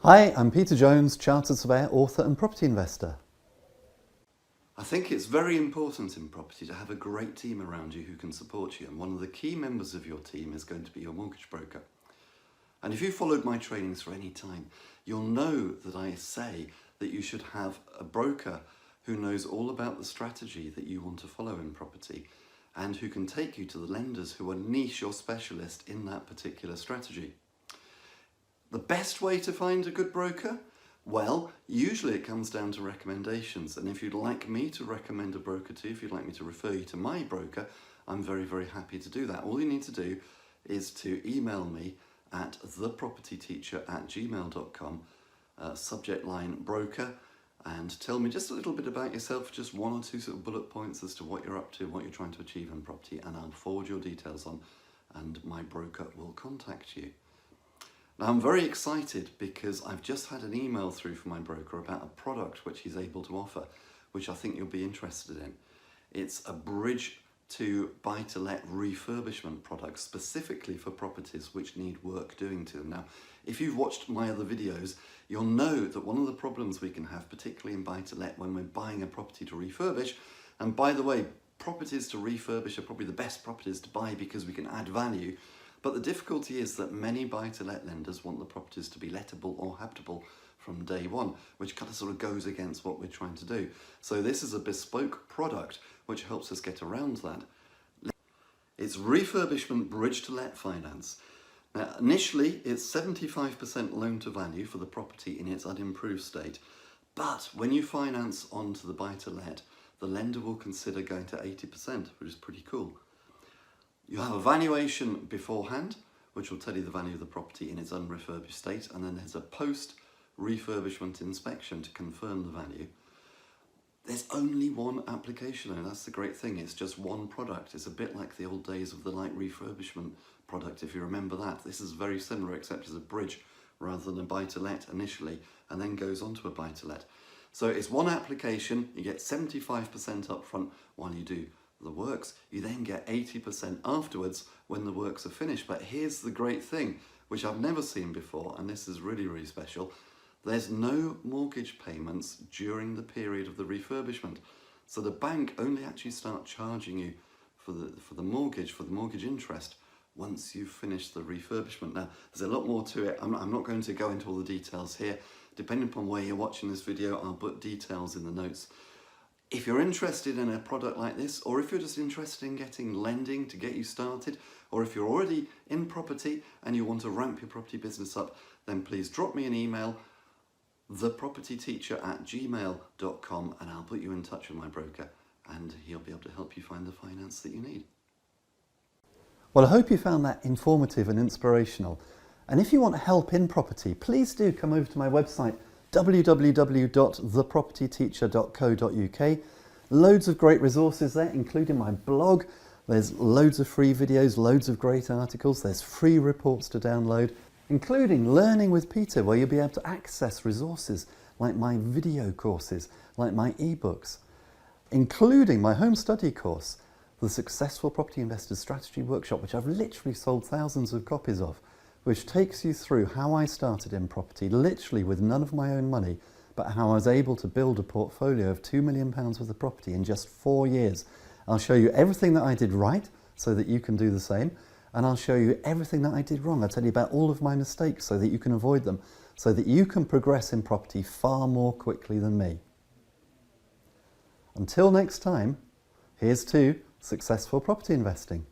Hi, I'm Peter Jones, Chartered Surveyor, author and property investor. I think it's very important in property to have a great team around you who can support you, and one of the key members of your team is going to be your mortgage broker. And if you followed my trainings for any time, you'll know that I say that you should have a broker who knows all about the strategy that you want to follow in property and who can take you to the lenders who are niche or specialist in that particular strategy. The best way to find a good broker? Well, usually it comes down to recommendations, and if you'd like me to recommend a broker to you, if you'd like me to refer you to my broker, I'm very, very happy to do that. All you need to do is to email me at thepropertyteacher@gmail.com, subject line broker, and tell me just a little bit about yourself, just one or two sort of bullet points as to what you're up to, what you're trying to achieve in property, and I'll forward your details on and my broker will contact you. Now, I'm very excited because I've just had an email through from my broker about a product which he's able to offer, which I think you'll be interested in. It's a bridge to buy-to-let refurbishment product specifically for properties which need work doing to them. Now, if you've watched my other videos, you'll know that one of the problems we can have, particularly in buy-to-let when we're buying a property to refurbish, and by the way, properties to refurbish are probably the best properties to buy because we can add value. But the difficulty is that many buy-to-let lenders want the properties to be lettable or habitable from day one, which kind of sort of goes against what we're trying to do. So this is a bespoke product which helps us get around that. It's refurbishment bridge to let finance. Now, initially, it's 75% loan to value for the property in its unimproved state. But when you finance onto the buy-to-let, the lender will consider going to 80%, which is pretty cool. You have a valuation beforehand, which will tell you the value of the property in its unrefurbished state, and then there's a post-refurbishment inspection to confirm the value. There's only one application, and that's the great thing. It's just one product. It's a bit like the old days of the light refurbishment product, if you remember that. This is very similar, except as a bridge rather than a buy-to-let initially, and then goes on to a buy-to-let. So it's one application. You get 75% up front while you do the works. You then get 80% afterwards when the works are finished. But here's the great thing, which I've never seen before, and this is really, really special. There's no mortgage payments during the period of the refurbishment. So the bank only actually start charging you for the mortgage interest once you've finished the refurbishment. Now, there's a lot more to it. I'm not going to go into all the details here. Depending upon where you're watching this video, I'll put details in the notes. If you're interested in a product like this, or if you're just interested in getting lending to get you started, or if you're already in property and you want to ramp your property business up, then please drop me an email, thepropertyteacher@gmail.com, and I'll put you in touch with my broker and he'll be able to help you find the finance that you need. Well, I hope you found that informative and inspirational. And if you want help in property, please do come over to my website, www.thepropertyteacher.co.uk. Loads of great resources there, including my blog. There's loads of free videos, loads of great articles. There's free reports to download, including Learning with Peter, where you'll be able to access resources like my video courses, like my ebooks, including my home study course, the Successful Property Investors Strategy Workshop, which I've literally sold thousands of copies of, which takes you through how I started in property, literally with none of my own money, but how I was able to build a portfolio of £2 million worth of property in just 4 years. I'll show you everything that I did right so that you can do the same, and I'll show you everything that I did wrong. I'll tell you about all of my mistakes so that you can avoid them, so that you can progress in property far more quickly than me. Until next time, here's to successful property investing.